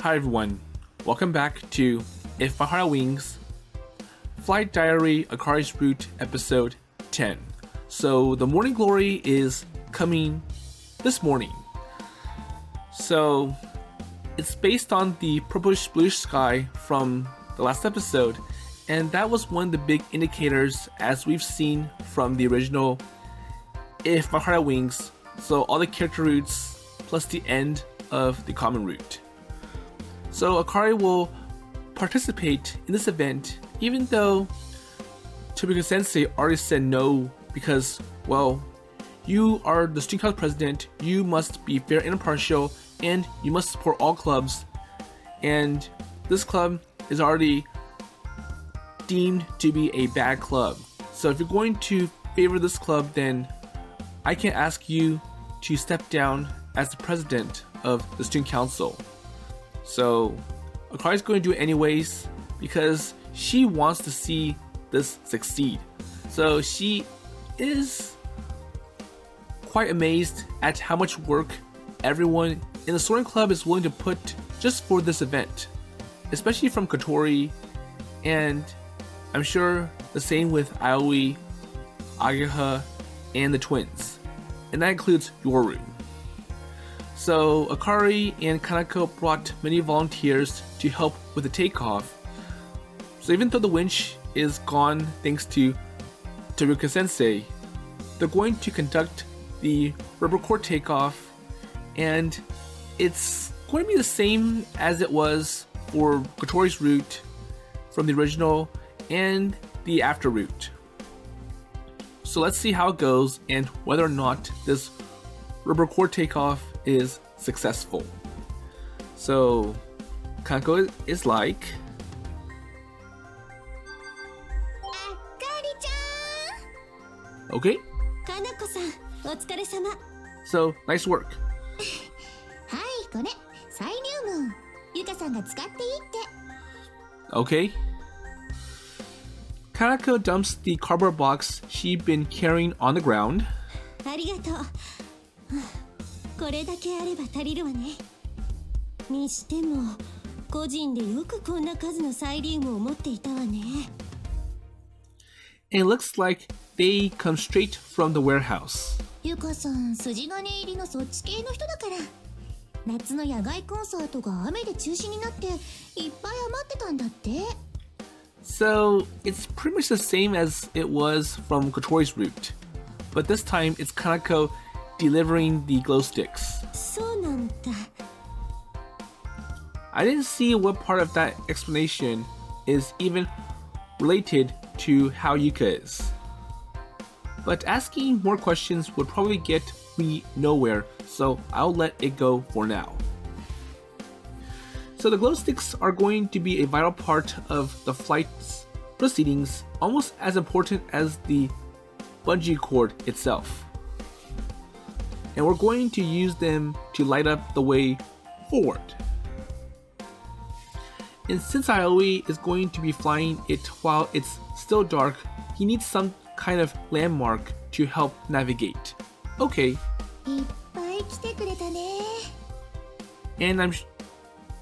Hi everyone, welcome back to If My Heart Had Wings, Flight Diary Akari's Route episode 10. So the morning glory is coming this morning. So it's based on the purplish bluish sky from the last episode, and that was one of the big indicators as we've seen from the original If My Heart Had Wings. So all the character routes plus the end of the common route. So Akari will participate in this event even though Tobioka Sensei already said no because, well, you are the student council president, you must be fair and impartial, and you must support all clubs, and this club is already deemed to be a bad club. So if you're going to favor this club, then I can ask you to step down as the president of the student council. So Akari's going to do it anyways because she wants to see this succeed. So she is quite amazed at how much work everyone in the Soaring Club is willing to put just for this event, especially from Kotori, and I'm sure the same with Aoi, Ageha, and the twins, and that includes Yoru. So Akari and Kanako brought many volunteers to help with the takeoff. So even though the winch is gone thanks to Tobioka Sensei, they're going to conduct the rubber core takeoff, and it's going to be the same as it was for Kotori's route from the original and the after route. So let's see how it goes and whether or not this rubber core takeoff is successful. So Kanako is like, okay. Kanako-san, お疲れ様。 So nice work. はい、これサイリウム。ゆかさんが使っていいって。 Okay. Kanako dumps the cardboard box she'd been carrying on the ground. ありがとう。これだけあれば足りるわね。にしても、個人でよくこんな数のサイリウムを持っていたわね。And it looks like they come straight from the warehouse. ゆかさん、筋金入りのそっち系の人だから。夏の野外コンサートが雨で中止になっていっぱい余ってたんだって。 So it's pretty much the same as it was from Kotori's route, but this time it's Kanako delivering the glow sticks. そうなんだ。 I didn't see what part of that explanation is even related to how Yuka is. But asking more questions would probably get me nowhere, so I'll let it go for now. So the glow sticks are going to be a vital part of the flight's proceedings, almost as important as the bungee cord itself. And we're going to use them to light up the way forward. And since Aoi is going to be flying it while it's still dark, he needs some kind of landmark to help navigate. Okay. いっぱい来てくれたね。 And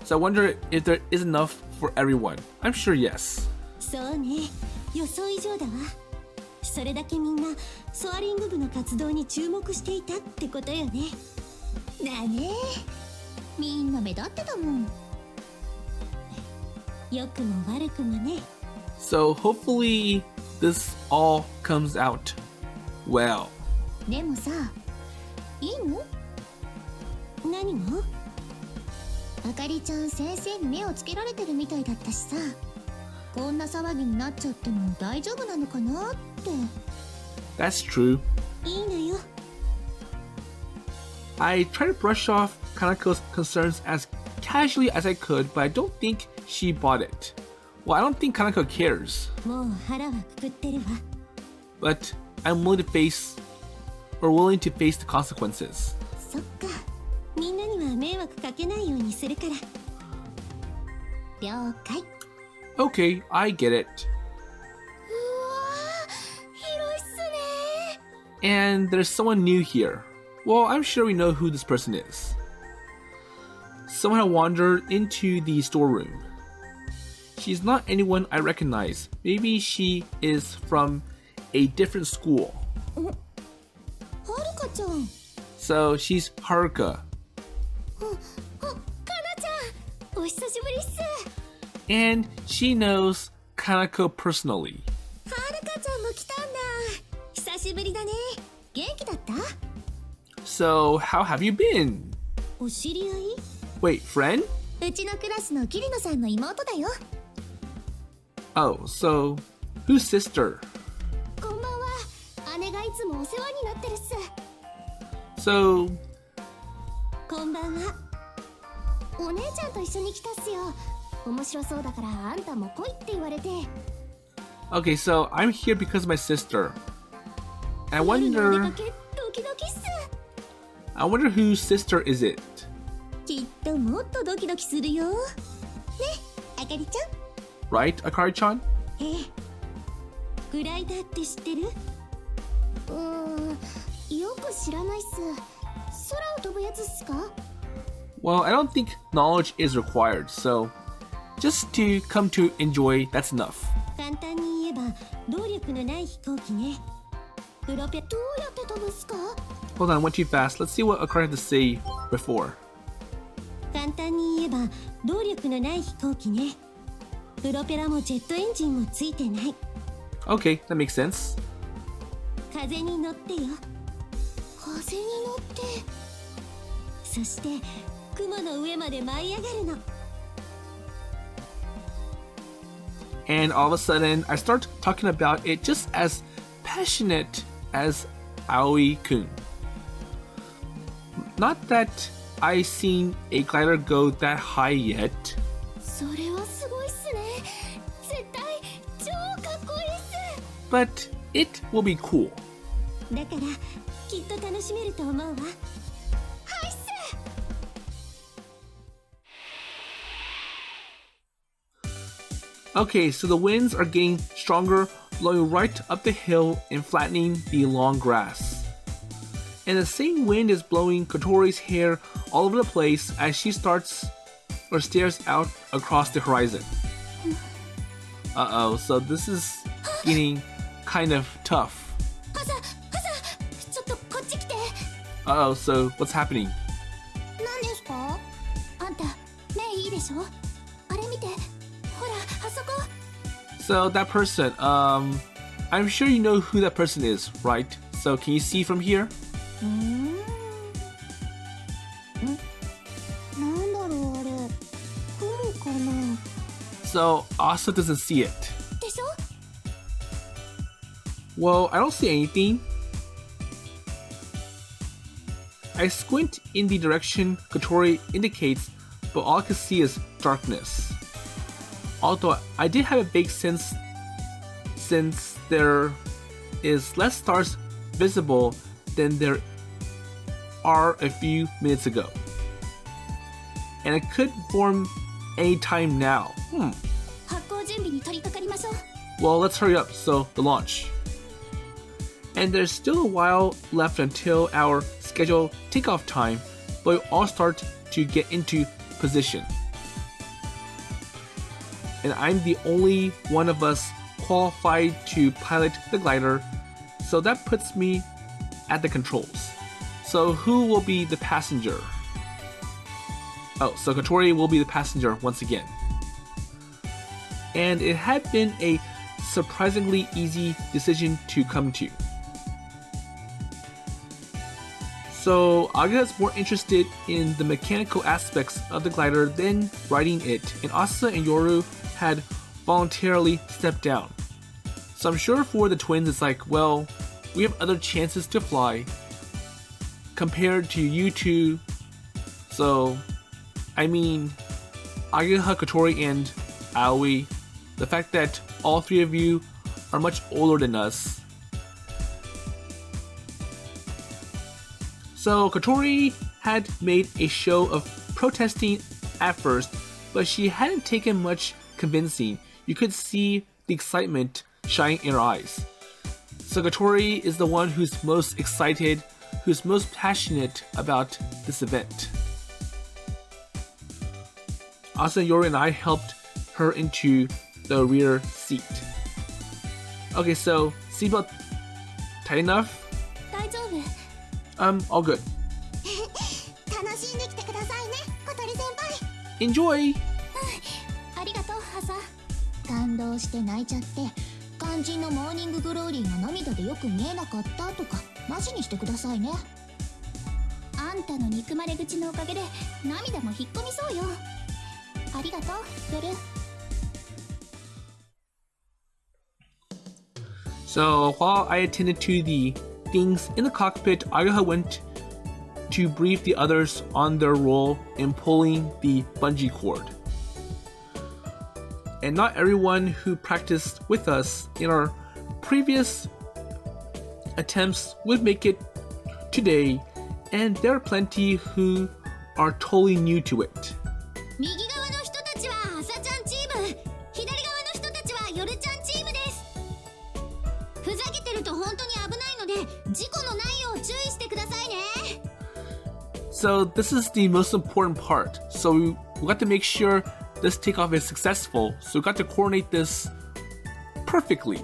so I wonder if there is enough for everyone. I'm sure yes. そうね、予想以上だわ。それだけみんなソアリング部の活動に注目していたってことよね。だね。みんな目立ってたもん。良くも悪くもね。 So hopefully this all comes out well. でもさ、いいの？何が？あかりちゃん先生に目をつけられてるみたいだったしさ、こんな騒ぎになっちゃっても大丈夫なのかなって。 That's true. いいのよ。 I try to brush off Kanako's concerns as casually as I could, but I don't think she bought it. Well, I don't think Kanako cares. もう腹はくくってるわ。 But I'm willing to face the consequences. そっか。みんなには迷惑かけないようにするから。了解。 Okay, I get it. うわー、広いっすね。 And there's someone new here. Well, I'm sure we know who this person is. someone had wandered into the storeroom. She's not anyone I recognize. Maybe she is from a different school. Haruka-chan. So she's Haruka. Kana-chan. お久しぶりっす。 And she knows Kanako personally. はるかちゃんも来たんだ。久しぶりだね。元気だった？ So, how have you been? お知り合い？ Wait, friend? うちのクラスのキリノさんの妹だよ。 Oh, so, whose sister? こんばんは。姉がいつもお世話になってるっす。 So, こんばんは。お姉ちゃんと一緒に来たっすよ。面白そうだからあんたも来いって言われて。 okay, so I'm here because of my sister. I wonder whose sister is it? きっともっとドキドキするよ。ね、あかりちゃん。 Right, Akari-chan? ええ。グライダーって知ってる？よく知らないっす。空を飛ぶやつっすか？ Well, I don't think knowledge is required, so just to come to enjoy, that's enough. 簡単に言えば動力のない飛行機ね。プロペどうやって飛ぶっすか？ Hold on, I went too fast. Let's see what Akari had to say before. 簡単に言えば動力のない飛行機ね。プロペラもジェットエンジンもついてない。 Okay, that makes sense. 風に乗ってよ。風に乗って。そして雲の上まで舞い上がるの。 And all of a sudden, I start talking about it just as passionate as Aoi-kun. Not that I've seen a glider go that high yet. それはすごいっすね。絶対超かっこいいっす。 But it will be cool. だからきっと楽しめると思うわ。はいっす。 Okay, so the winds are getting stronger, blowing right up the hill and flattening the long grass. And the same wind is blowing Kotori's hair all over the place as she starts or stares out across the horizon. Uh-oh, so this is getting kind of tough. はさちょっとこっち来て。 Uh-oh, so what's happening? 何ですか？あんた目いいでしょ？あれ見て。ほらあそこ。 So that person, I'm sure you know who that person is, right? So can you see from here? なんだろうあれ。雲かな。 So Asa doesn't see it. でしょ？ Well, I don't see anything. I squint in the direction Kotori indicates, but all I can see is darkness. Although I did have a vague sense since there is less stars visible than there are a few minutes ago. And it could form any time now. 発行準備に取り掛かりましょう。 Well, let's hurry up, so the launch. And there's still a while left until our scheduled takeoff time, but we all start to get into position. And I'm the only one of us qualified to pilot the glider, so that puts me at the controls. So who will be the passenger? Oh, so Kotori will be the passenger once again. And it had been a surprisingly easy decision to come to. So Ageha is more interested in the mechanical aspects of the glider than riding it, and Asa and Yoru had voluntarily stepped down. So I'm sure for the twins it's like, well, we have other chances to fly compared to you two. So, I mean, Ageha, Kotori, and Aoi, the fact that all three of you are much older than us. So Kotori had made a show of protesting at first, but she hadn't taken much convincing. You could see the excitement shine in her eyes. So Kotori is the one who's most excited, who's most passionate about this event. Also, Yoru and I helped her into the rear seat. Okay, so seatbelt tight enough? 大丈夫。All good. 楽しんできてくださいね、小鳥先輩。Enjoy! ありがとう、ハサ。感動して泣いちゃって、肝心のモーニンググローリーが涙でよく見えなかったとか、マジにしてくださいね。あんたの憎まれ口のおかげで涙も引っ込みそうよ。ありがとう、夜。So while I attended to the things in the cockpit, Ageha went to brief the others on their role in pulling the bungee cord. And not everyone who practiced with us in our previous attempts would make it today, and there are plenty who are totally new to it. 右側の人たちはハサちゃんチーム、左側の人たちはヨルちゃんチームです。ふざけてると本当に危ないので、事故のないよう注意してくださいね。So this is the most important part. So we got to make sure this takeoff is successful. So we got to coordinate this perfectly.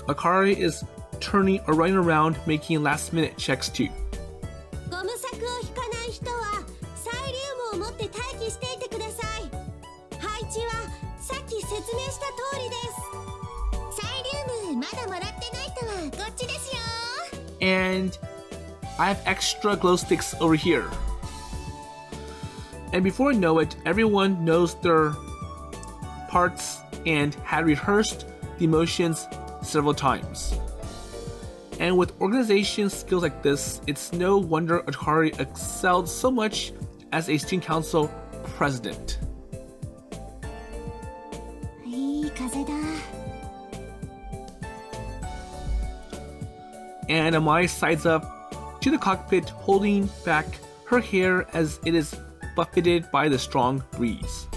Akari is turning or running around making last minute checks too. ゴム柵を引かない人はサイリウムを持って待機していてください。配置はさっき説明した通りです。サイリウムまだもらってない人はこっちですよ。 And I have extra glow sticks over here. And before I know it, everyone knows their parts and had rehearsed the motions several times. And with organization skills like this, it's no wonder Akari excelled so much as a student council president. いい風だ。 And Amane sides up to the cockpit, holding back her hair as it is buffeted by the strong breeze.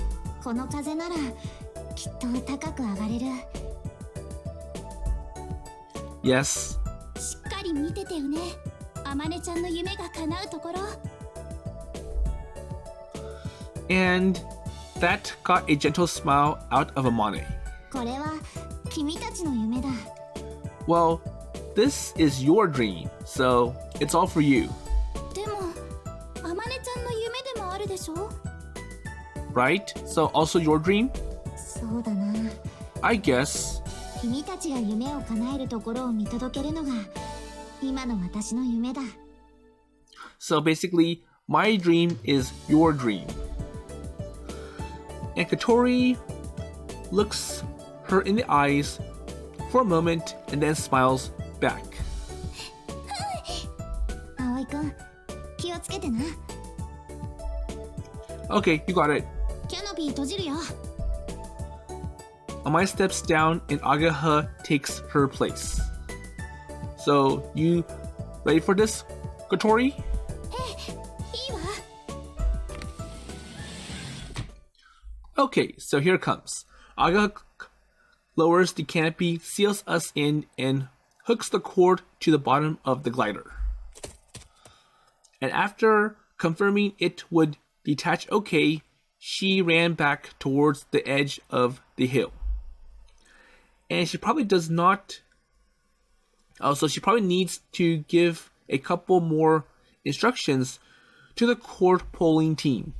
この風ならきっと高く上がれる。 Yes. しっかり見ててよね。あまねちゃんの夢が叶うところ。 And that got a gentle smile out of Amane. これは君たちの夢だ。 Well, this is your dream, so it's all for you, でもあまねちゃんの夢でもあるでしょ。 right? So also your dream? そうだな。 I guess. 君たちが夢を叶えるところを見届けるのが今の私の夢だ。 So basically, my dream is your dream. And Kotori looks her in the eyes for a moment and then smiles back. 葵くん、気をつけてな。 Okay, you got it. キャノピー閉じるよ。 Amane steps down and Ageha takes her place. So, you ready for this, Kotori? いいわ。 Okay, so here it comes. Ageha lowers the canopy, seals us in, and hooks the cord to the bottom of the glider. And after confirming it would detach okay, she ran back towards the edge of the hill. And she probably does not... Also, she probably needs to give a couple more instructions to the cord pulling team.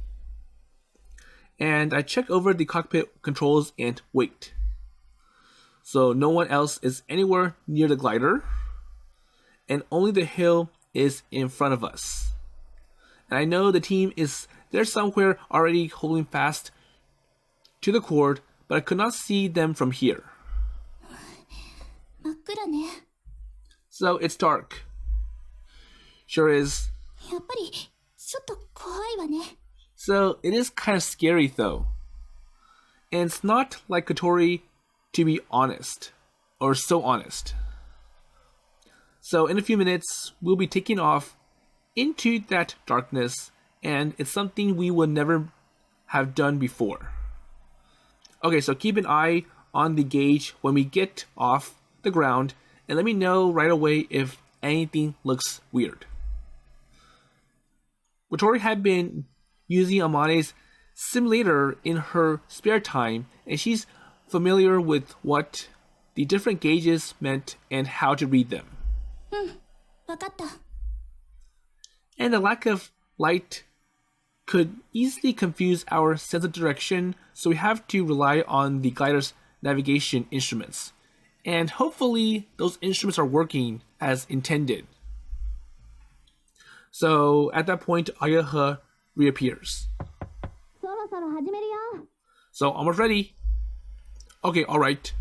And I check over the cockpit controls and wait. So no one else is anywhere near the glider, and only the hill is in front of us. And I know the team is there somewhere already holding fast to the cord, but I could not see them from here. 真っ暗ね。 So it's dark. Sure is. やっぱりちょっと怖いわね。 So it is kind of scary though. And it's not like Kotori to be honest, or so honest. So in a few minutes, we'll be taking off into that darkness, and it's something we would never have done before. Okay, so keep an eye on the gauge when we get off the ground, and let me know right away if anything looks weird. Kotori had been using Amane's simulator in her spare time, and she's familiar with what the different gauges meant and how to read them. わかった。 And the lack of light could easily confuse our sense of direction, so we have to rely on the glider's navigation instruments. And hopefully those instruments are working as intended. So at that point, Ageha reappears. そろそろ始めるよ。 So almost ready. Okay, alright.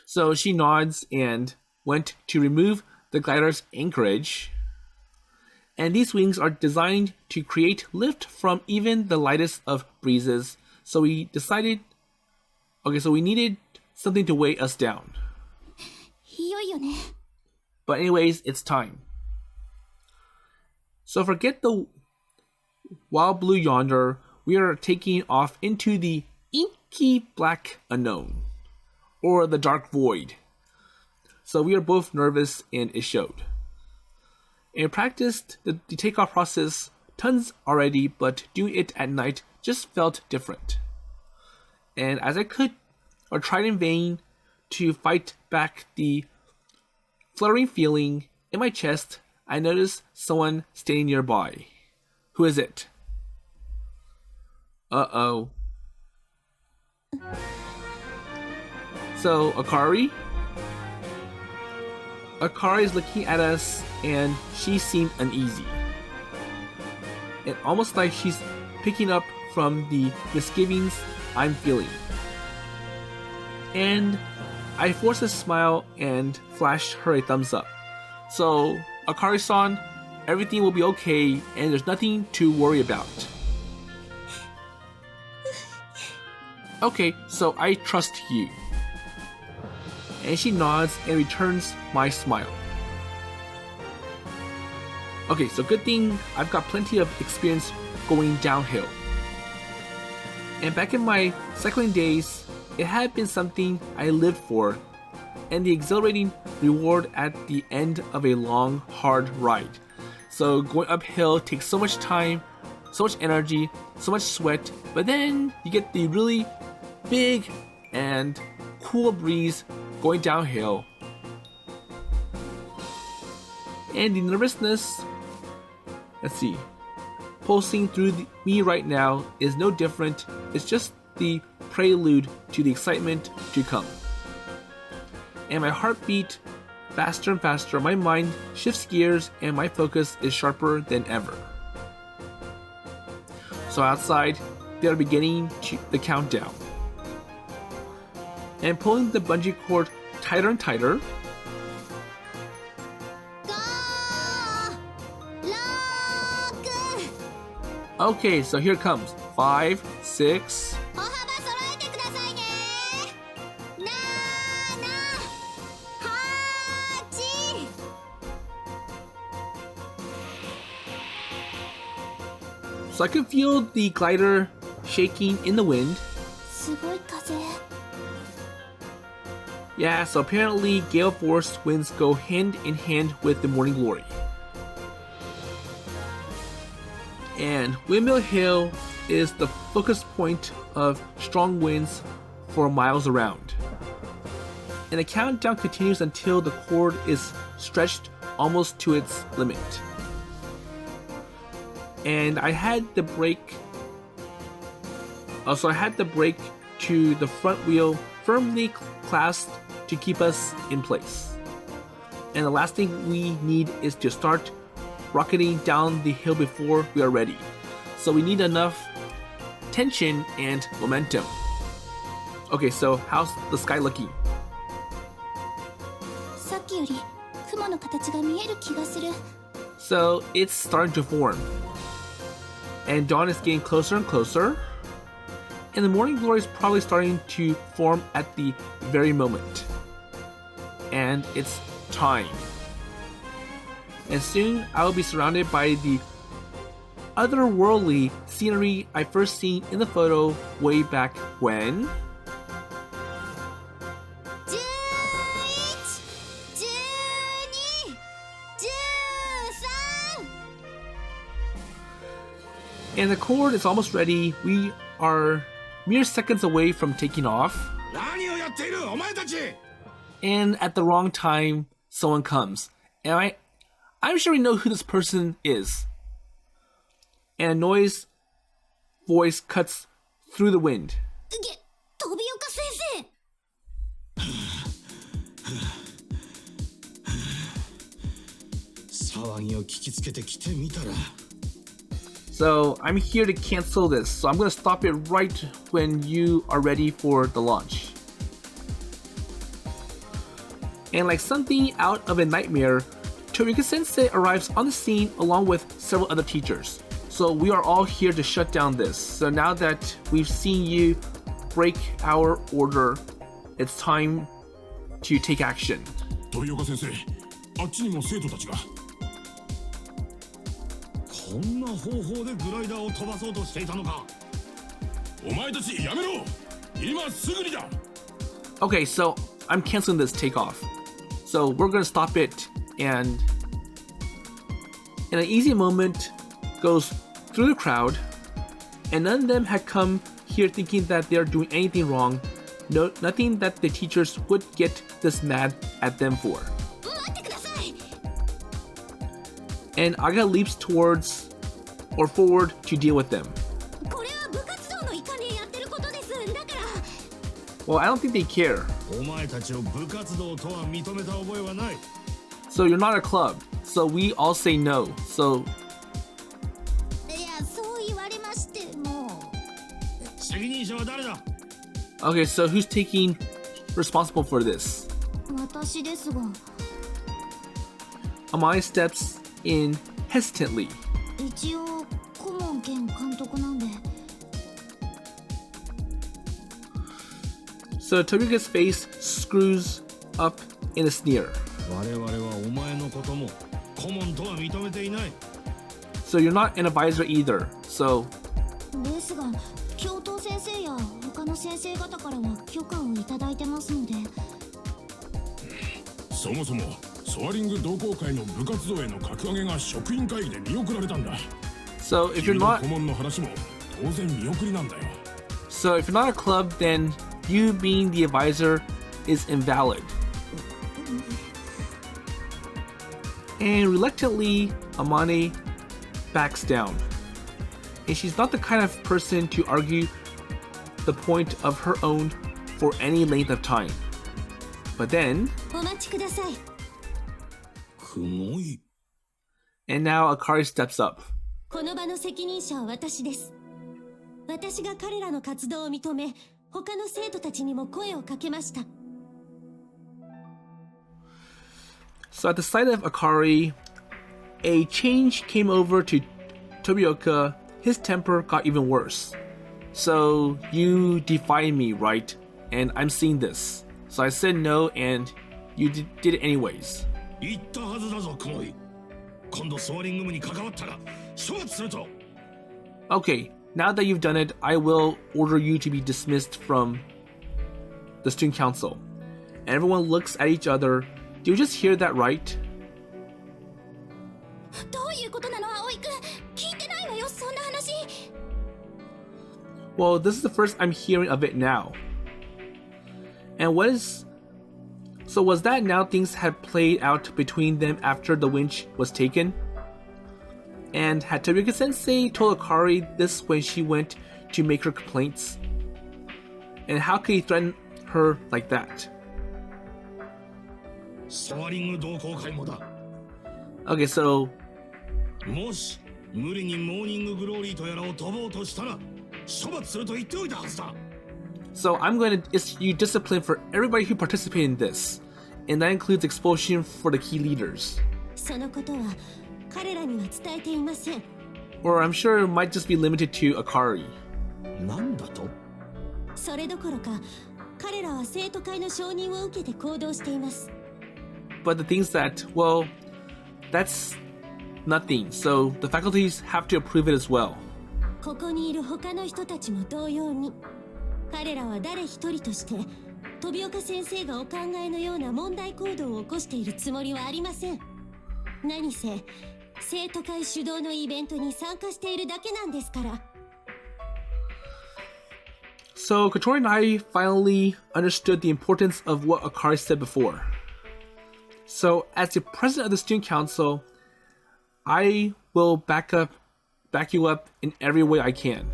So she nods and went to remove the glider's anchorage. And these wings are designed to create lift from even the lightest of breezes. So we decided, so we needed something to weigh us down. いよいよね。 But anyways, it's time. So forget the wild blue yonder. We are taking off into the inky black unknown, or the dark void. So we are both nervous, and it showed. And practiced the takeoff process tons already, but doing it at night just felt different. And as I could, or tried in vain to fight back the fluttering feeling in my chest, I noticed someone standing nearby. Who is it? Uh-oh. So, Akari? Akari is looking at us, and she seemed uneasy. And almost like she's picking up from the misgivings I'm feeling. And I forced a smile and flashed her a thumbs up. So, Akari-san, everything will be okay, and there's nothing to worry about. Okay, so I trust you. And she nods and returns my smile. Okay, so good thing I've got plenty of experience going downhill. And back in my cycling days, it had been something I lived for, and the exhilarating reward at the end of a long, hard ride. So going uphill takes so much time, so much energy, so much sweat, but then you get the really big and cool breeze going downhill. And the nervousness, let's see, pulsing through me right now is no different. It's just the prelude to the excitement to come. And my heart beat faster and faster, my mind shifts gears, and my focus is sharper than ever. So outside, they are beginning the countdown. And pulling the bungee cord tighter and tighter. Okay, so here it comes. 5, 6. 歩幅揃えてくださいね。7、8。 So I could feel the glider shaking in the wind. すごい風。 Yeah, so apparently gale force winds go hand in hand with the morning glory. And Windmill Hill is the focus point of strong winds for miles around. And the countdown continues until the cord is stretched almost to its limit. And I had the brake to the front wheel firmly clasped to keep us in place. And the last thing we need is to start rocketing down the hill before we are ready. So we need enough tension and momentum. Okay, so how's the sky looking? さっきより雲の形が見える気がする。 So it's starting to form. And dawn is getting closer and closer. And the morning glory is probably starting to form at the very moment. And it's time. And soon I will be surrounded by the otherworldly scenery I first seen in the photo way back when. 11、12、13。And the cord is almost ready. We are mere seconds away from taking off. 何をやっているお前たち And at the wrong time, someone comes. And I'm sure we know who this person is. And a voice cuts through the wind. 飛び岡先生騒ぎを聞きつけてきてみたら So I'm here to cancel this. So I'm going to stop it right when you are ready for the launch. And like something out of a nightmare, Tobioka Sensei arrives on the scene along with several other teachers. So we are all here to shut down this. So now that we've seen you break our order, it's time to take action. 飛岡先生、あっちにも生徒たちがこんな方法でグライダーを飛ばそうとしていたのかお前たちやめろ今すぐにだ Okay, so I'm canceling this takeoff. So we're gonna stop it, and an easy moment goes through the crowd, and none of them had come here thinking that they're doing anything wrong. No, nothing that the teachers would get this mad at them for. 待ってください And Aga leaps towards or forward to deal with them. これは部活動の一環でやってることですだから Well, I don't think they care. お前たちを部活動とは認めた覚えはない So you're not a club. So we all say no. So いやそう言われましても責任者は誰だ okay, so who's taking responsible for this? 私ですが Amane steps in hesitantly. 一応顧問兼監督なんで So Tobioka's face screws up in a sneer. 我々はお前のことも顧問とは認めていない So you're not an advisor either. So ですが教頭先生や他の先生方からは許可をいただいてますのでそもそもソアリング同好会の部活動への格上げが職員会議で見送られたんだ So if you're 君の not 顧問の話も当然見送りなんだよ so if you're not a club, then you being the advisor is invalid. And reluctantly, Amane backs down. And she's not the kind of person to argue the point of her own for any length of time. But then, お待ちください 雲井 and now Akari steps up. この場の責任者は私です私が彼らの活動を認め他の生徒たちにも声をかけました So at the sight of Akari, a change came over to Tobioka. His temper got even worse. So you defy me, right? And I'm seeing this. So I said no, and you did it anyways. 言ったはずだぞ雲井今度ソアリング部に関わったら処罰すると Okay, now that you've done it, I will order you to be dismissed from the student council. And everyone looks at each other. Do you just hear that right? どういうことなの葵くん聞いてないわよそんな話 Well, this is the first I'm hearing of it now. And so was that now things had played out between them after the winch was taken? And had Tobioka Sensei told Akari this when she went to make her complaints? And how could he threaten her like that? ソアリング同好会もだ Okay, so もし無理にモーニンググローリーとやらを飛ぼうとしたら処罰すると言っておいたはずだ So I'm going to issue discipline for everybody who participated in this. And that includes expulsion for the key leaders. そのことは彼らには伝えていません Or I'm sure it might just be limited to Akari. なんだとそれどころか彼らは生徒会の承認を受けて行動しています But the things that, well, that's nothing. So the faculties have to approve it as well. ここにいる他の人たちも同様に彼らは誰一人として飛岡先生がお考えのような問題行動を起こしているつもりはありません何せ生徒会主導のイベントに参加しているだけなんですから。So Kotori and I finally understood the importance of what Akari said before. So as the president of the student council, I will back you up in every way I can.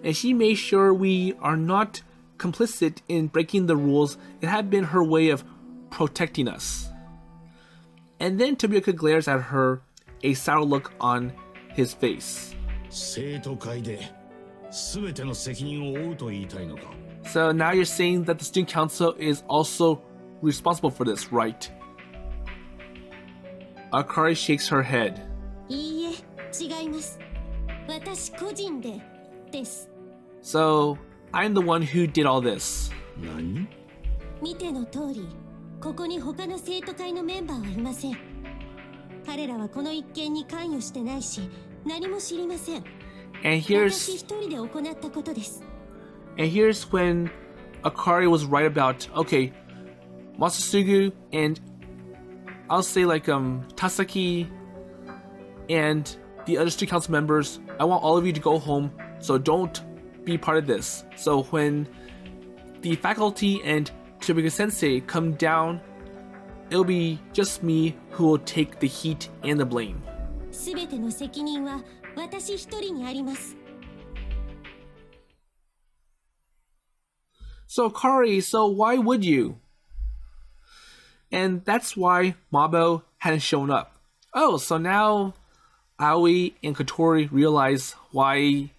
And she made sure we are not complicit in breaking the rules. It had been her way of protecting us. And then Tobioka glares at her, a sour look on his face. So now you're saying that the student council is also responsible for this, right? Akari shakes her head. いいえ、違います。私個人でです。So, I'm the one who did all this. 何？見ての通り、ここに他の生徒会のメンバーはいません。彼らはこの一件に関与してないし、何も知りません。And 私一人で行ったことです。And here's when Akari was right about, okay, Masasugu and I'll say like Tasaki and the other student council members, I want all of you to go home, so don't be part of this. So when the faculty and Tobioka Sensei come down, it'll be just me who will take the heat and the blame. すべての責任は私一人にあります。So Akari, so why would you? And that's why Mabo hadn't shown up. Oh, so now Aoi and Kotori realize why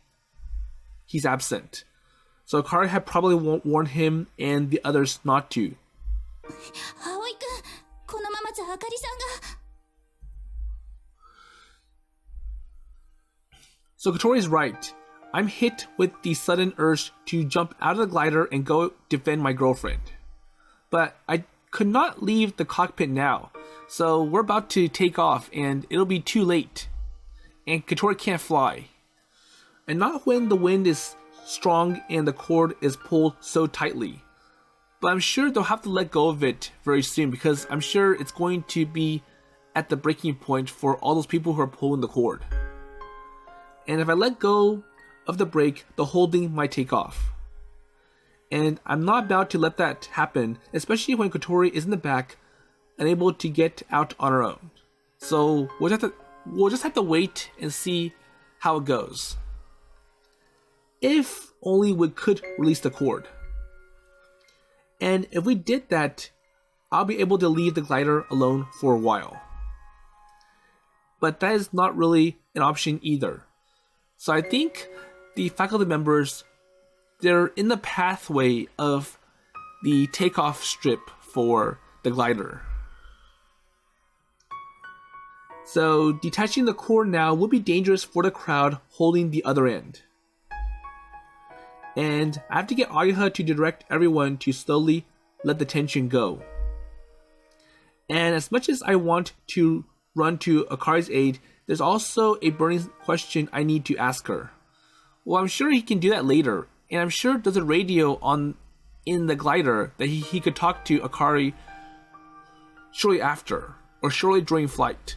he's absent. So Akari had probably warned him and the others not to. 葵くん、このままじゃあかりさんが。So Kotori's right. I'm hit with the sudden urge to jump out of the glider and go defend my girlfriend. But I could not leave the cockpit now, so we're about to take off and it'll be too late. And Kotori can't fly. And not when the wind is strong and the cord is pulled so tightly. But I'm sure they'll have to let go of it very soon because I'm sure it's going to be at the breaking point for all those people who are pulling the cord. And if I let go of the brake, the whole thing might take off. And I'm not about to let that happen, especially when Kotori is in the back, unable to get out on her own. So we'll just have to wait and see how it goes. If only we could release the cord. And if we did that, I'll be able to leave the glider alone for a while. But that is not really an option either. So I think the faculty members, they're in the pathway of the takeoff strip for the glider. So detaching the cord now would be dangerous for the crowd holding the other end. And I have to get Ageha to direct everyone to slowly let the tension go. And as much as I want to run to Akari's aid, there's also a burning question I need to ask her. Well, I'm sure he can do that later, and I'm sure there's a radio in the glider that he could talk to Akari shortly after, or shortly during flight.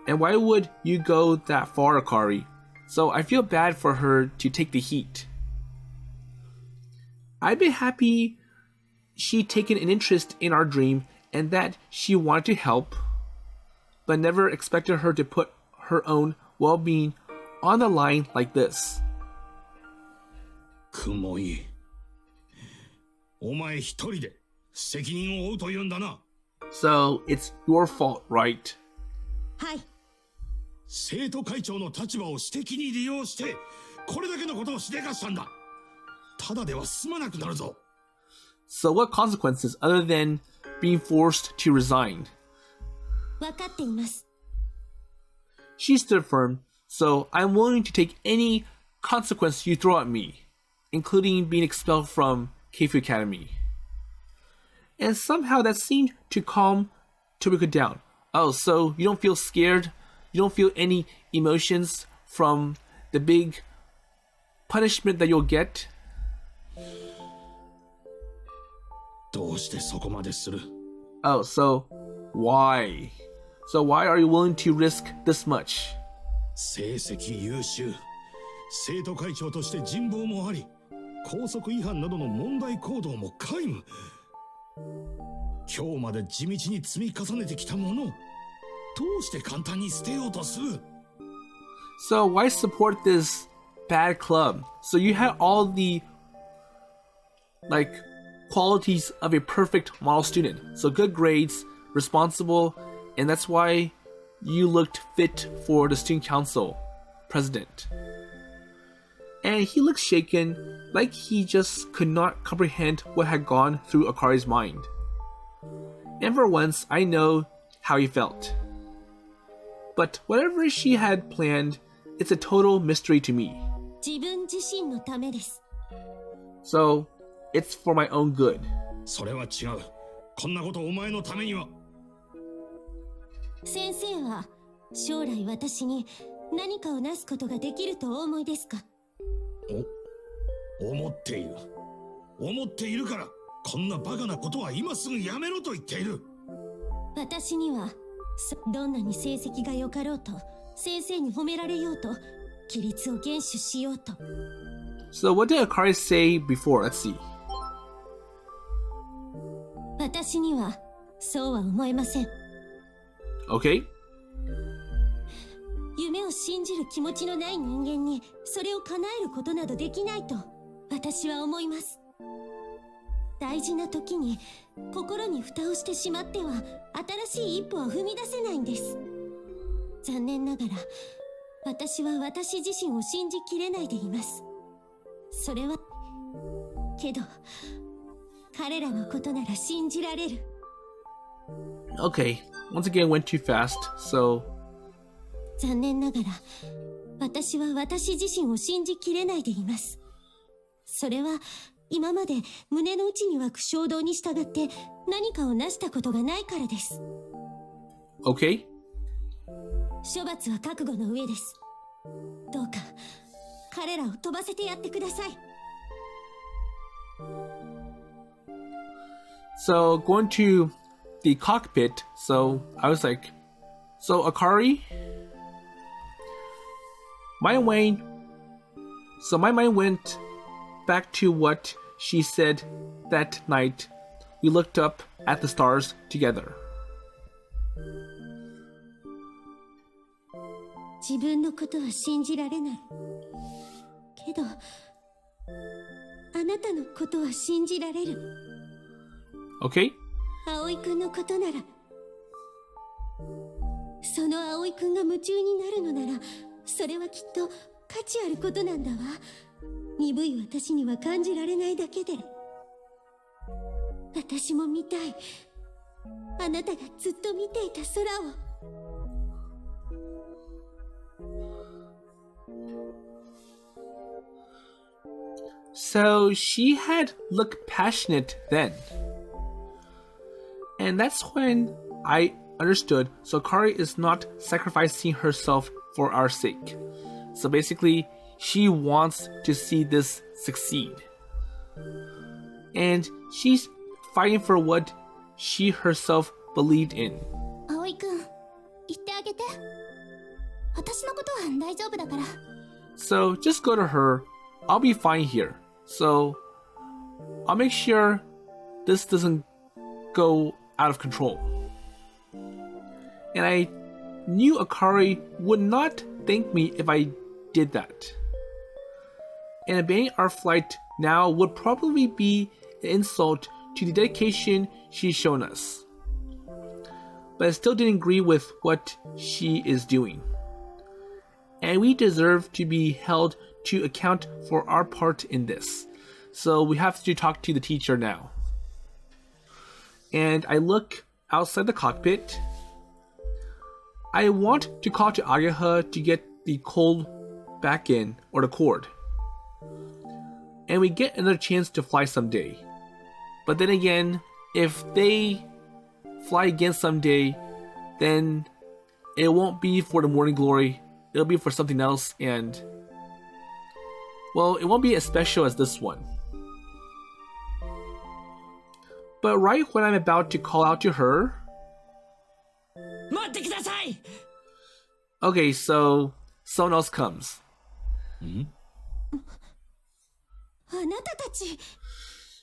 And why would you go that far, Akari? So I feel bad for her to take the heat. I'd be happy she'd taken an interest in our dream and that she wanted to help, but never expected her to put her own well-being on the line like this. Kumoi. お前一人で責任を負うと言うんだな。So it's your fault, right? はい。生徒会長の立場を私的に利用してこれだけのことをしでかしたんだ。ただでは済まなくなるぞ。So what consequences other than being forced to resign? 分かっています。She stood firm, so I'm willing to take any consequence you throw at me, including being expelled from Keifu Academy. And somehow that seemed to calm Tobioka down. Oh, so you don't feel scared? You don't feel any emotions from the big punishment that you'll get? どうしてそこまでする? Oh, so why? So why are you willing to risk this much? 成績優秀、生徒会長として人望もあり、校則違反などの問題行動も皆無。今日まで地道に積み重ねてきたものをどうして簡単に捨てようとする？ So why support this bad club? So you had all the like qualities of a perfect model student. So good grades, responsible, and that's why you looked fit for the student council president. And he looked shaken, like he just could not comprehend what had gone through Akari's mind. And for once, I know how he felt. But whatever she had planned, it's a total mystery to me. 自分自身のためです。 So, it's for my own good. それは違う。こんなことお前のためには。先生は将来私に何かをなすことができるとお思いですか？思っている。思っているから、こんなバカなことは今すぐやめろと言っている。私にはどんなに成績が良かろうと、先生に褒められようと、規律を厳守しようと。So what did Akari say before? Let's see. 私にはそうは思えません。Okay. 夢を信じる気持ちのない人間にそれを叶えることなどできないと私は思います。大事な時に心に蓋をしてしまっては新しい一歩は踏み出せないんです。残念ながら私は私自身を信じきれないでいます。それはけど彼らのことなら信じられる。 Okay. Once again, went too fast, so... 残念ながら私は私自身を信じきれないでいます。それは今まで胸の内に湧く衝動に従って何かを成したことがないからです。 Okay. 処罰は覚悟の上です。どうか彼らを飛ばせてやってください。 So, going to the cockpit, so I was like, so Akari? My mind went back to what she said that night we looked up at the stars together. 自分のことは信じられない。けど、あなたのことは信じられる。Okay? 葵くんのことなら、その葵くんが夢中になるのなら、それはきっと価値あることなんだわ。鈍い私には感じられないだけで。私も見たい。あなたがずっと見ていた空を。So she had looked passionate then. And that's when I understood Akari is not sacrificing herself for our sake. So basically, she wants to see this succeed. And she's fighting for what she herself believed in. 葵くん、言ってあげて。私のことは大丈夫だから。So just go to her. I'll be fine here. So I'll make sure this doesn't go out of control. And I knew Akari would not thank me if I did that. And abandoning our flight now would probably be an insult to the dedication she's shown us. But I still didn't agree with what she is doing. And we deserve to be held to account for our part in this. So we have to talk to the teacher now. And I look outside the cockpit. I want to call to Ageha to get the cold back in, or the cord. And we get another chance to fly someday. But then again, if they fly again someday, then it won't be for the morning glory. It'll be for something else, and well, it won't be as special as this one. But right when I'm about to call out to her... 待ってください。い。 Okay, so someone else comes. あなたたち。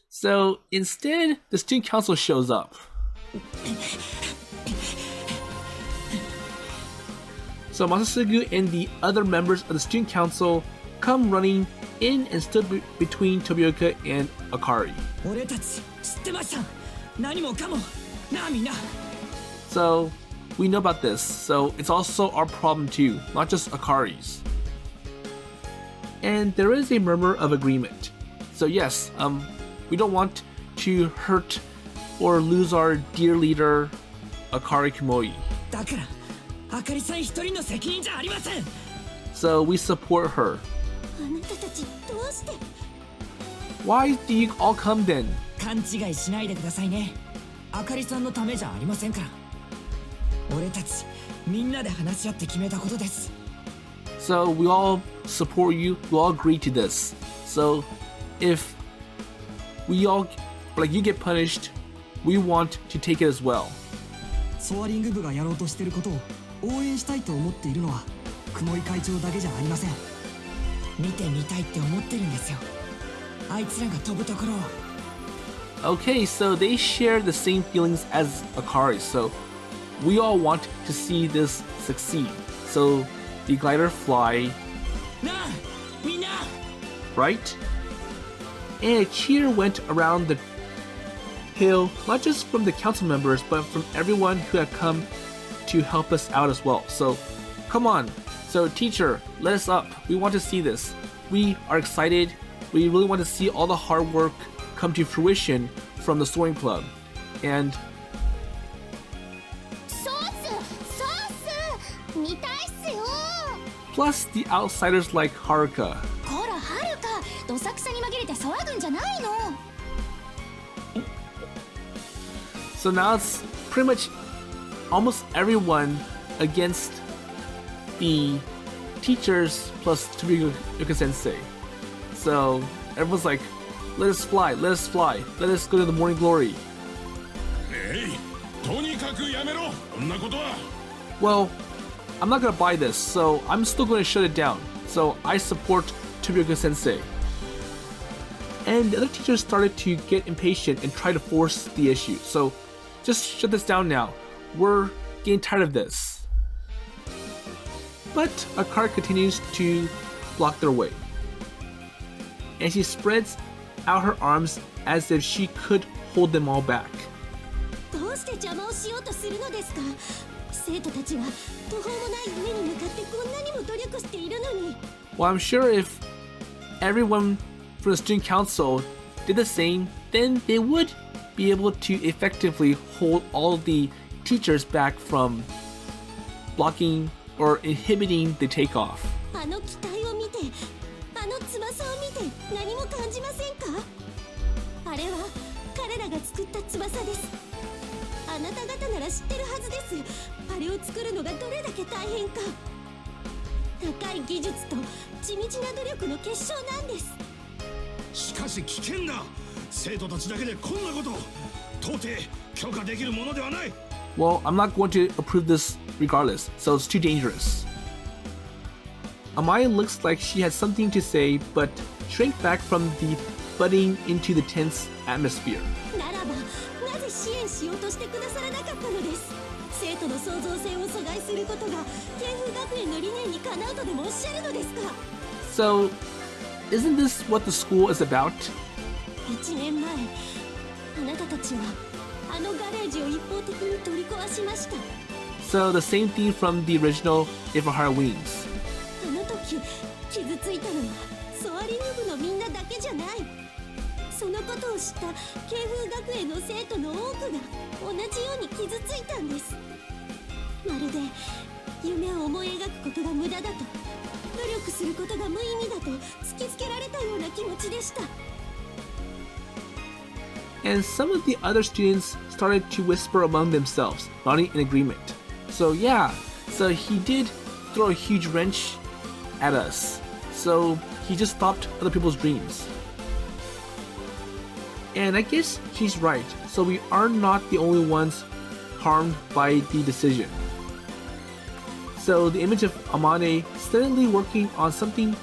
So instead, the student council shows up. So Masasugu and the other members of the student council come running in and stood between Tobioka and Akari. 俺たち知ってました。何もかも。なあみんな。 So we know about this, so it's also our problem too, not just Akari's. And there is a murmur of agreement. So yes, we don't want to hurt or lose our dear leader, Akari Kumoi. だから、あかりさん一人の責任じゃありません。 So we support her. あなたたちどうして。 Why do you all come then? 勘違いしないでくださいね。あかりさんのためじゃありませんから。俺たちみんなで話し合って決めたことです。 So we all support you, we all agree to this. So if we all, like you get punished, we want to take it as well. ソアリング部がやろうとしていることを応援したいと思っているのは雲井会長だけじゃありません。見てみたいって思ってるんですよ。あいつらが飛ぶところを。 Okay, so they share the same feelings as Akari, so we all want to see this succeed. So the glider fly, なあみんな。 right? And a cheer went around the hill, not just from the council members, but from everyone who had come to help us out as well. So come on. So teacher, let us up. We want to see this. We are excited. We really want to see all the hard work come to fruition from the Soaring Club. And そうっすそうっす見たいっすよ。 plus the outsiders like Haruka. こらはるかどさくさに紛れて騒ぐんじゃないの。 So now it's pretty much almost everyone against the teachers plus Tobioka Sensei. So everyone's like, let us fly, let us fly, let us go to the morning glory. えい、とにかくやめろ、こんなことは。 Well, I'm not gonna buy this, so I'm still gonna shut it down. So I support Tobioka Sensei. And the other teachers started to get impatient and try to force the issue. So just shut this down now. We're getting tired of this. But Akari continues to block their way. And she spreads out her arms as if she could hold them all back. どうして邪魔をしようとするのですか。生徒たちは途方もない夢に向かってこんなにも努力しているのに。 Well, I'm sure if everyone from the student council did the same, then they would be able to effectively hold all the teachers back from blocking or inhibiting the takeoff. あの機体を見て、あの翼を見て何も感じませんか。あれは彼らが作った翼です。あなた方なら知ってるはずです。あれを作るのがどれだけ大変か。高い技術と地道な努力の結晶なんです。しかし危険だ。生徒たちだけでこんなこと到底許可できるものではない。 Well, I'm not going to approve this regardless, so it's too dangerous. Amane looks like she had something to say, but shrank back from the butting into the tense atmosphere. ならばなぜ支援しようとしてくださらなかったのです。生徒の創造性を阻害することが慶風学園の理念にかなうとでもおっしゃるのですか。 So, isn't this what the school is about? 1年前あなたたちはあのガレージを一方的に取り壊しました。 So the same theme from the original Ifahara Wings. あの時傷ついたのはソアリング部のみんなだけじゃない。そのことを知った慶風学園の生徒の多くが同じように傷ついたんです。まるで夢を思い描くことが無駄だと、努力することが無意味だと突きつけられたような気持ちでした。 And some of the other students started to whisper among themselves, nodding in agreement. So yeah, so he did throw a huge wrench at us. So he just stopped other people's dreams. And I guess she's right, so we are not the only ones harmed by the decision. So the image of Amane steadily working on something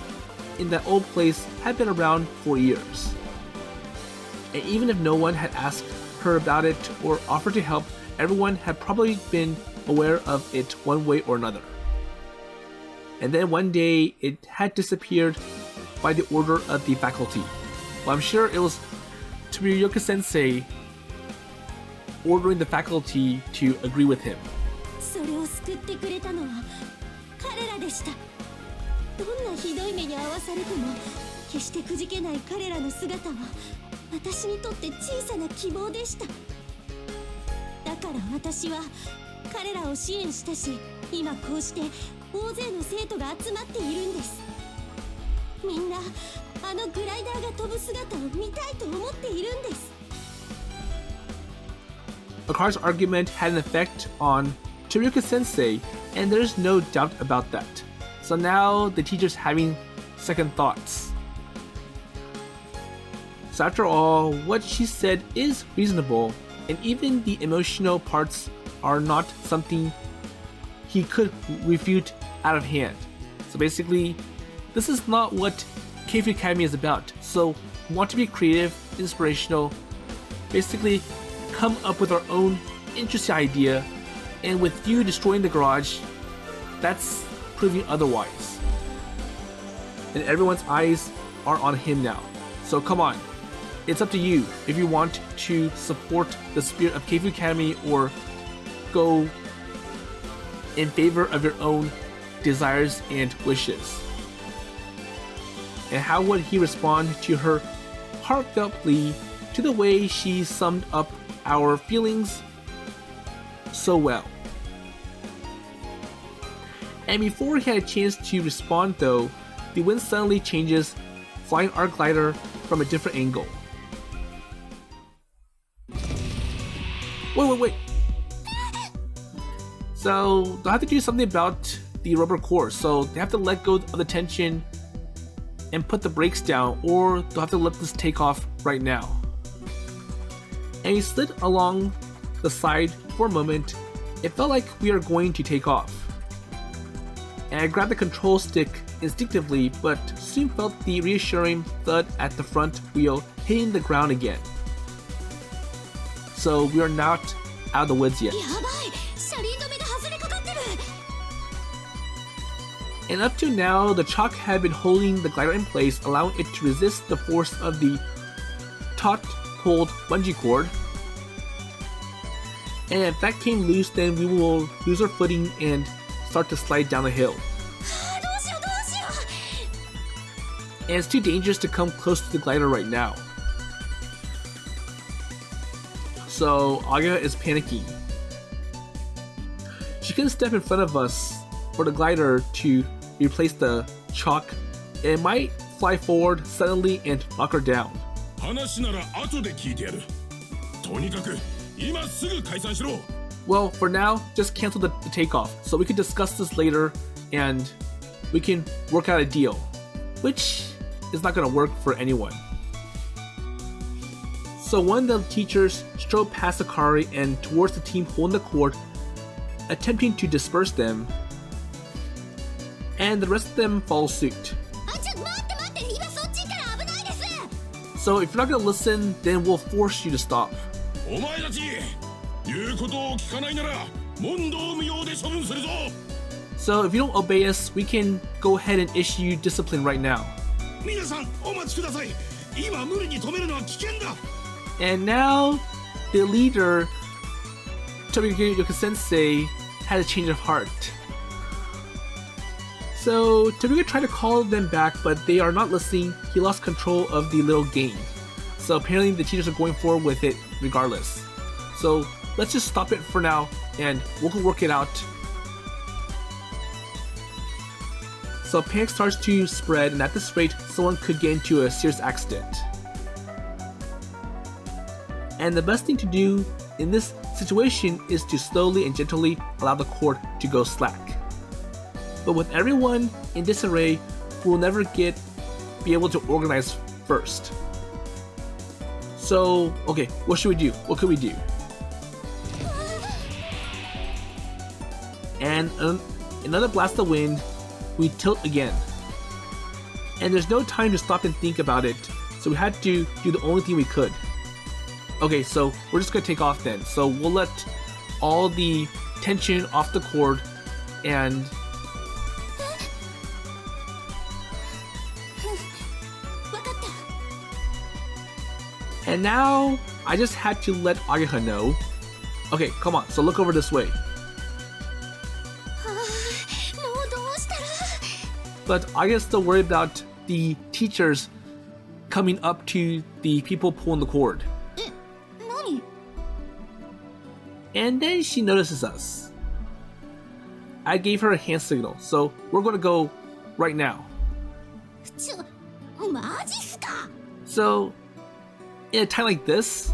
in that old place had been around for years. And even if no one had asked her about it or offered to help, everyone had probably been aware of it one way or another. And then one day, it had disappeared by the order of the faculty. Well, I'm sure it was Tobioka sensei ordering the faculty to agree with him. それを救ってくれたのは彼らでした。どんなひどい目に遭わされても決してくじけない彼らの姿は私にとって小さな希望でした。だから私は彼らを支援したし、今こうして大勢の生徒が集まっているんです。みんなあのグライダーが飛ぶ姿を見たいと思っているんです。Akari's argument had an effect on Tobioka sensei, and there's no doubt about that. So now the teacher's having second thoughts. So after all, what she said is reasonable, and even the emotional parts are not something he could refute out of hand. So basically, this is not what Keifu Academy is about. So we want to be creative, inspirational, basically come up with our own interesting idea, and with you destroying the garage, that's proving otherwise. And everyone's eyes are on him now. So come on, it's up to you if you want to support the spirit of Keifu Academy or go in favor of your own desires and wishes. And how would he respond to her heartfelt plea, to the way she summed up our feelings so well? And before he had a chance to respond though, the wind suddenly changes, flying our glider from a different angle. Wait. So they'll have to do something about the rubber core, so they have to let go of the tension and put the brakes down, or they'll have to let this take off right now. And he slid along the side for a moment. It felt like we are going to take off. And I grabbed the control stick instinctively, but soon felt the reassuring thud at the front wheel hitting the ground again. So we are not out of the woods yet. And up to now, the chalk had been holding the glider in place, allowing it to resist the force of the taut-pulled bungee cord. And if that came loose, then we will lose our footing and start to slide down the hill. And it's too dangerous to come close to the glider right now. So Ageha is panicking. She couldn't step in front of us for the glider to replace the chalk. It might fly forward suddenly and knock her down. 話なら後で聞いてやる。とにかく今すぐ解散しろ。 Well, for now, just cancel the takeoff, so we can discuss this later and we can work out a deal, which is not going to work for anyone. So one of the teachers strode past Akari and towards the team holding the cord, attempting to disperse them, and the rest of them follow suit. So if you're not going to listen, then we'll force you to stop. お前たち、言うことを聞かないなら問答無用で処分するぞ。 So if you don't obey us, we can go ahead and issue you discipline right now. 皆さんお待ちください。今無理に止めるのは危険だ。 And now, the leader, Tobioka sensei, had a change of heart. So Tobioka tried to call them back, but they are not listening. He lost control of the little game. So apparently the teachers are going forward with it regardless. So let's just stop it for now and we'll work it out. So panic starts to spread, and at this rate, someone could get into a serious accident. And the best thing to do in this situation is to slowly and gently allow the cord to go slack. But with everyone in disarray, we will never be able to organize first. So, okay, what should we do? What could we do? And another blast of wind, we tilt again. And there's no time to stop and think about it, so we had to do the only thing we could. Okay, so we're just gonna take off then. So we'll let all the tension off the cord and now I just had to let Ageha know. Okay, come on, so look over this way. But Ageha's still worried about the teachers coming up to the people pulling the cord. And then she notices us. I gave her a hand signal, so we're gonna go right now. So, in a time like this,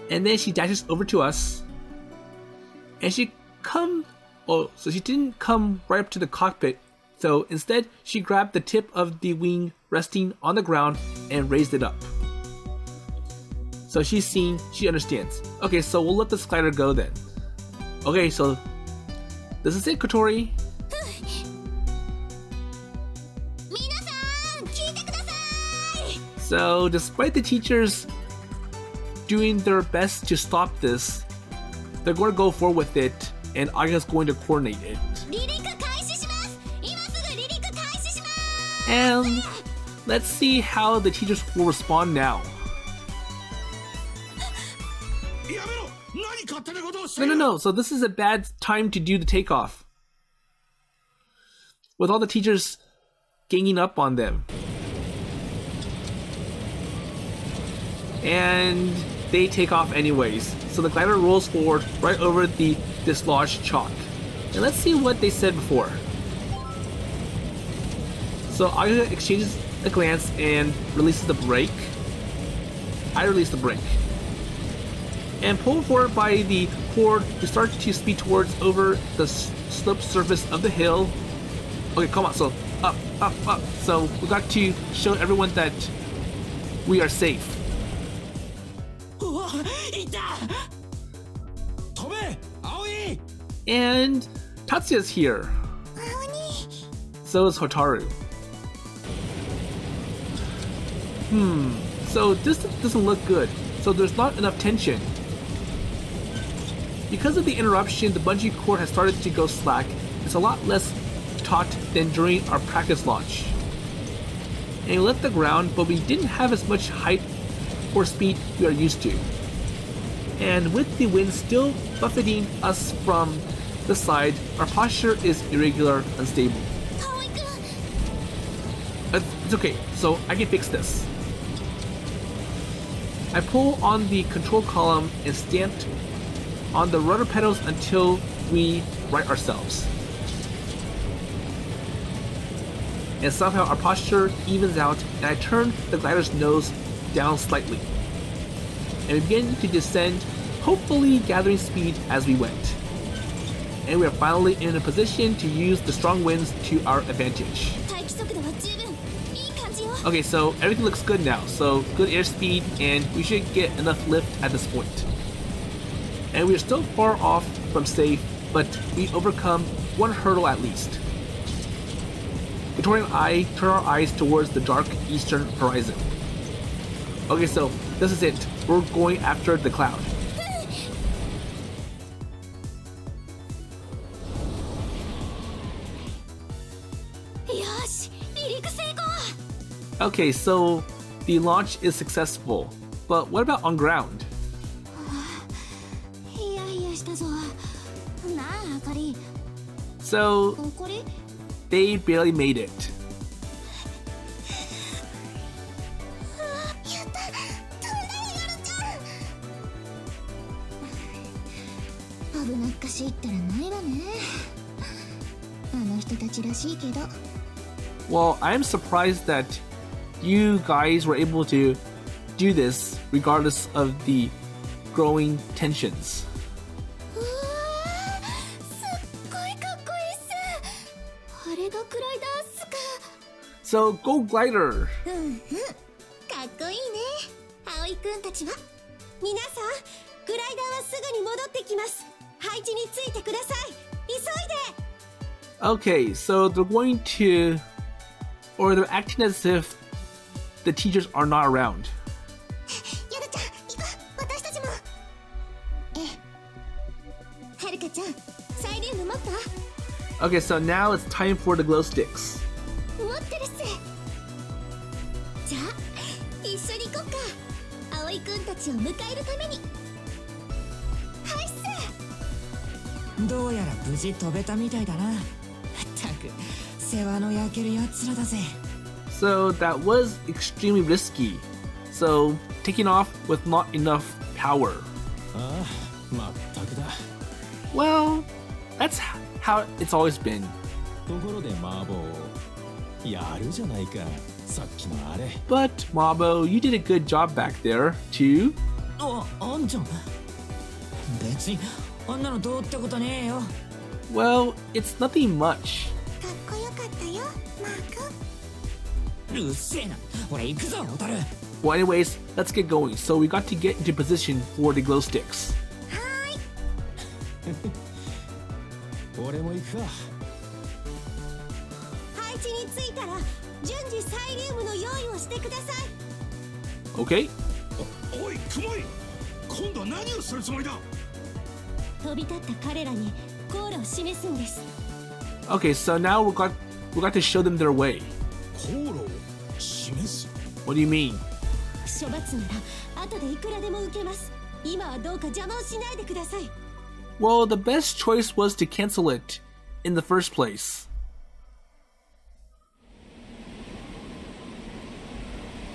and then she dashes over to us, and she didn't come right up to the cockpit, so instead she grabbed the tip of the wing resting on the ground and raised it up. So she's seen, she understands. Okay, so we'll let this glider go then. Okay, so this is it, Kotori. So despite the teachers doing their best to stop this, they're going to go forward with it, and Ageha's going to coordinate it. And let's see how the teachers will respond now. No. So this is a bad time to do the takeoff. With all the teachers ganging up on them. And they take off anyways. So the glider rolls forward right over the dislodged chalk. And let's see what they said before. So Ageha exchanges a glance and releases the brake. I release the brake. And pulled forward by the cord, we start to speed towards over the sloped surface of the hill. Okay, come on, so up. So we got to show everyone that we are safe. And Tatsuya's here. So is Hotaru. So this doesn't look good. So there's not enough tension. Because of the interruption, the bungee cord has started to go slack. It's a lot less taut than during our practice launch. And we left the ground, but we didn't have as much height or speed we are used to. And with the wind still buffeting us from the side, our posture is irregular, unstable. It's okay, so I can fix this. I pull on the control column and stamped on the rudder pedals until we right ourselves. And somehow our posture evens out, and I turn the glider's nose down slightly. And we begin to descend, hopefully gathering speed as we went. And we are finally in a position to use the strong winds to our advantage. Okay, so everything looks good now. So good airspeed, and we should get enough lift at this point. And we are still far off from safe, but we overcome one hurdle at least. Kotori and I turn our eyes towards the dark eastern horizon. Okay, so this is it. We're going after the cloud. Okay, so the launch is successful, but what about on ground? So they barely made it. Well, I am surprised that you guys were able to do this regardless of the growing tensions. So go glider! かっこいいね、葵くんたちは。皆さん、グライダーはすぐに戻ってきます。配置についてください。急いで。 Okay, so they're going to, or they're acting as if the teachers are not around. ヨルちゃん行こう。私たちも。はるかちゃんサイリウム持った？ Okay, so now it's time for the glow sticks. 持ってるっす。じゃあ一緒に行こうか。葵くんたちを迎えるために。はいっす。どうやら無事飛べたみたいだな。ったく世話の焼けるやつらだぜ。 So that was extremely risky. So taking off with not enough power. ああ、まったくだ。 Well, that's how it's always been. ところで麻婆、やるじゃないか、さっきのあれ。 But Mabo, you did a good job back there too. あんちゃん別にあんなのどうってことねえよ。 Well, it's nothing much. かっこよかったよマーク。うっせえな。俺行くぞオタル。 Well, anyways, let's get going. So we got to get into position for the glow sticks. 俺も行くか。配置についたら順次サイリウムの用意をしてください。 Okay? おい、雲井、今度は何をするつもりだ。飛び立った彼らに航路を示すんです。 Okay, so now we got to show them their way. 航路を示す。 What do you mean? 処罰なら後でいくらでも受けます。今はどうか邪魔をしないでください。 Well, the best choice was to cancel it in the first place.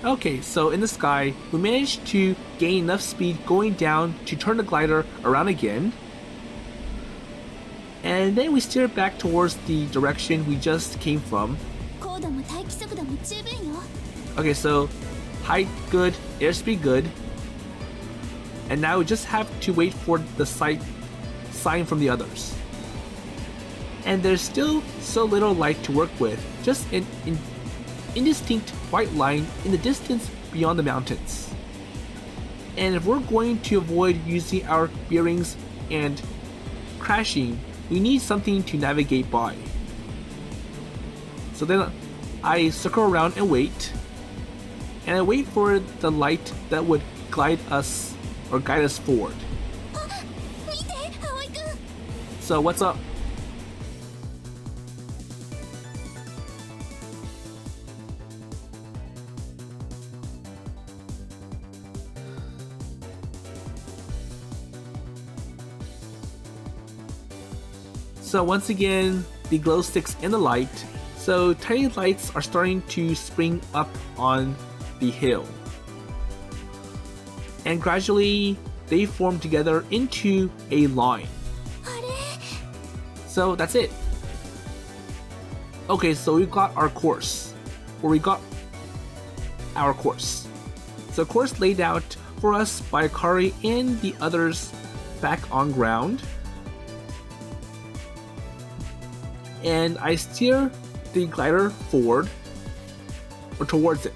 Okay, so in the sky, we managed to gain enough speed going down to turn the glider around again. And then we steered back towards the direction we just came from. 高度も待機速度も十分よ。 Okay, so height good, airspeed good. And now we just have to wait for the sign from the others. And there's still so little light to work with, just an indistinct white line in the distance beyond the mountains. And if we're going to avoid using our bearings and crashing, we need something to navigate by. So then I circle around and wait. And I wait for the light that would guide us forward. 見て葵くん。 So what's up? So once again, the glow sticks and the light. So tiny lights are starting to spring up on the hill. And gradually, they form together into a line. あれ So that's it. Okay, so we got our course. Or we got our course. So course laid out for us by Akari and the others back on ground. And I steer the glider forward or towards it.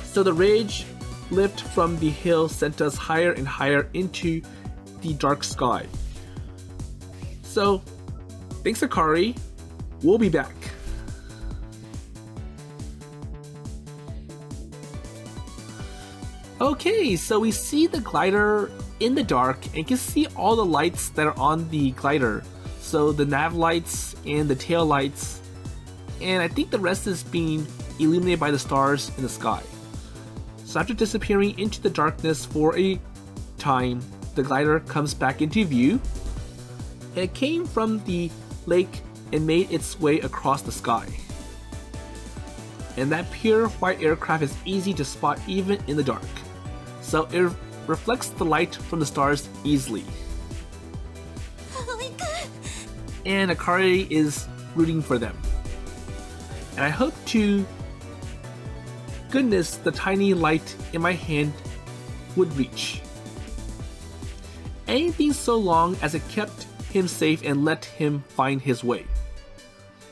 So the ridge lift from the hill sent us higher and higher into the dark sky. So, thanks Akari, we'll be back. Okay, so we see the glider in the dark and can see all the lights that are on the glider. So the nav lights and the tail lights, and I think the rest is being illuminated by the stars in the sky. So after disappearing into the darkness for a time, the glider comes back into view. And it came from the lake and made its way across the sky. And that pure white aircraft is easy to spot even in the dark. So it reflects the light from the stars easily. 葵くん。 And Akari is rooting for them. And I hope to goodness the tiny light in my hand would reach. Anything so long as it kept him safe and let him find his way.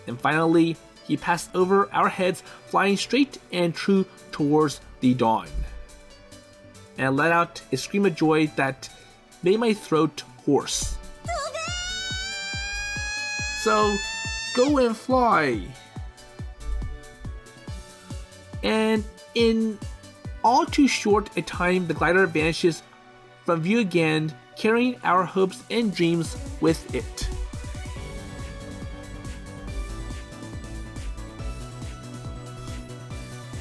And finally, he passed over our heads, flying straight and true towards the dawn. And let out a scream of joy that made my throat hoarse. So, go and fly. And in all too short a time, the glider vanishes from view again, carrying our hopes and dreams with it.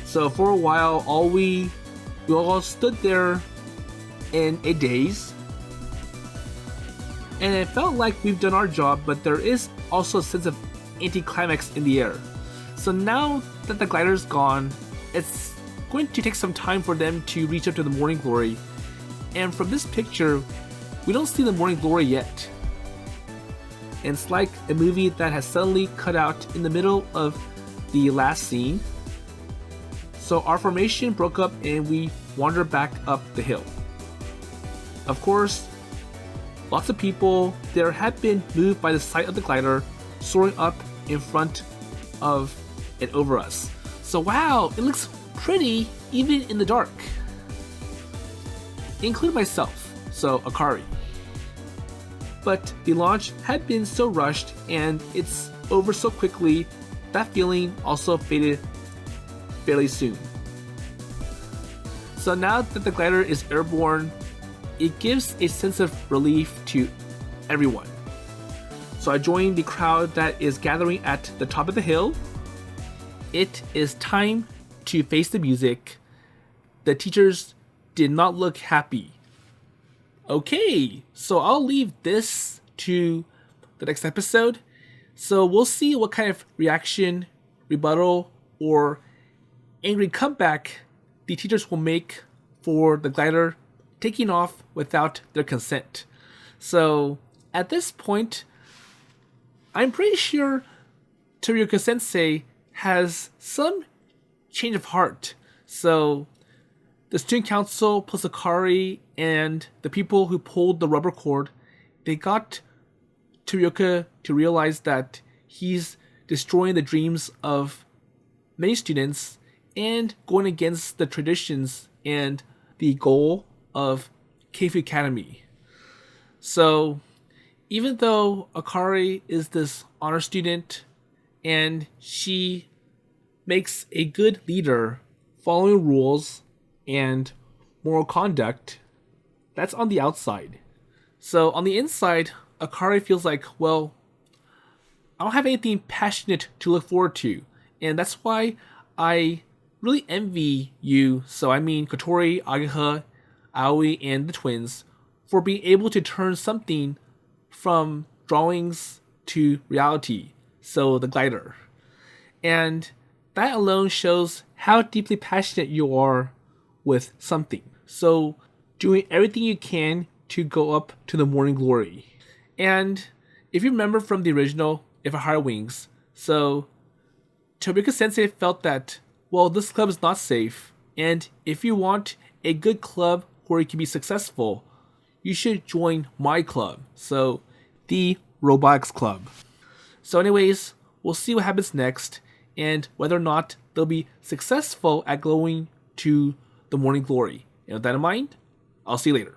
So for a while, we all stood there in a daze, and it felt like we've done our job, but there is also a sense of anticlimax in the air. So now that the glider's gone, it's going to take some time for them to reach up to the morning glory. And from this picture, we don't see the morning glory yet. And it's like a movie that has suddenly cut out in the middle of the last scene. So our formation broke up and we wandered back up the hill. Of course, lots of people there had been moved by the sight of the glider soaring up in front of and over us. So wow, it looks pretty even in the dark. Include myself, so Akari. But the launch had been so rushed and it's over so quickly, that feeling also faded fairly soon. So now that the glider is airborne, it gives a sense of relief to everyone. So I joined the crowd that is gathering at the top of the hill. It is time to face the music. The teachers did not look happy. Okay, so I'll leave this to the next episode. So we'll see what kind of reaction, rebuttal, or angry comeback the teachers will make for the glider taking off without their consent. So at this point, I'm pretty sure Tobioka sensei has some change of heart. So the student council plus Akari and the people who pulled the rubber cord, they got Tobioka to realize that he's destroying the dreams of many students and going against the traditions and the goal of Keifu Academy. So even though Akari is this honor student and she makes a good leader following rules and moral conduct, that's on the outside. So on the inside, Akari feels like, well, I don't have anything passionate to look forward to. And that's why I really envy you, so I mean Kotori, Ageha, Aoi, and the twins, for being able to turn something from drawings to reality, so the glider. And that alone shows how deeply passionate you are with something. So doing everything you can to go up to the morning glory. And if you remember from the original If I Had Wings, so Tobioka sensei felt that, well, this club is not safe, and if you want a good club where you can be successful, you should join my club, so the Robotics Club. So anyways, we'll see what happens next, and whether or not they'll be successful at going to the morning glory. And with that in mind, I'll see you later.